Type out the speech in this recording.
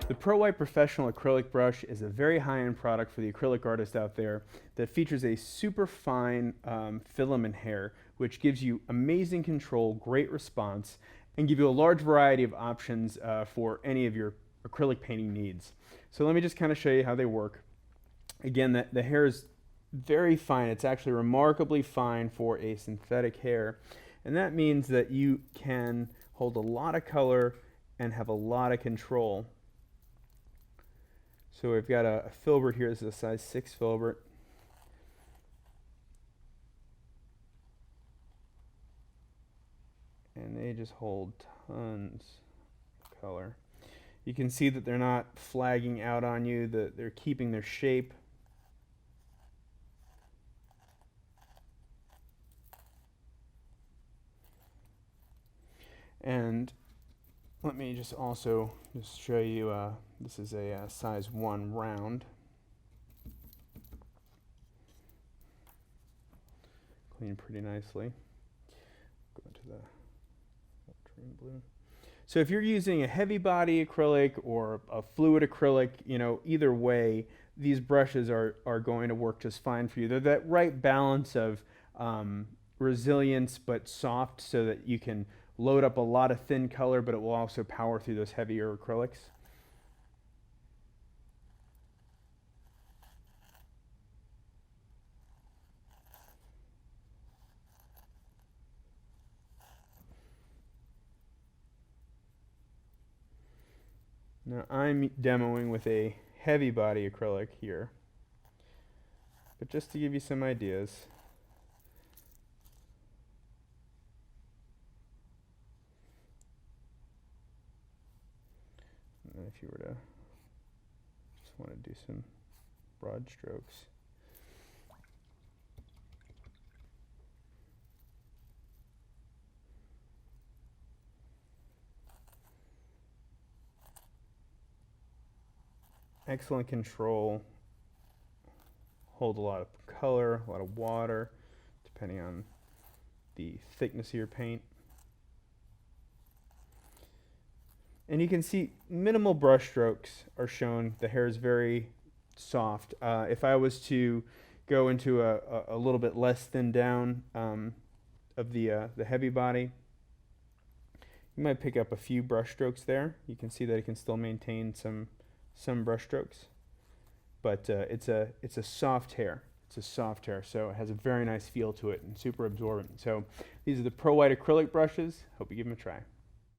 The Pro White Professional Acrylic Brush is a very high-end product for the acrylic artist out there that features a super fine filament hair, which gives you amazing control, great response, and give you a large variety of options for any of your acrylic painting needs. So let me just kind of show you how they work. Again, the hair is very fine. It's actually remarkably fine for a synthetic hair, and that means that you can hold a lot of color and have a lot of control. So we've got a filbert here. This is a size 6 filbert. And they just hold tons of color. You can see that they're not flagging out on you, that they're keeping their shape. And let me just also just show you, this is a size 1 round. Cleaned pretty nicely. Go into the ultramarine blue. So if you're using a heavy body acrylic or a fluid acrylic, you know, either way, these brushes are going to work just fine for you. They're that right balance of resilience but soft, so that you can load up a lot of thin color, but it will also power through those heavier acrylics. Now I'm demoing with a heavy body acrylic here, but just to give you some ideas. And if you were to just want to do some broad strokes. Excellent control, hold a lot of color, a lot of water, depending on the thickness of your paint. And you can see minimal brush strokes are shown. The hair is very soft. If I was to go into a little bit less thinned down of the heavy body, you might pick up a few brush strokes there. You can see that it can still maintain some brush strokes, but it's a soft hair. It's a soft hair, so it has a very nice feel to it and super absorbent. So these are the Pro White acrylic brushes. Hope you give them a try.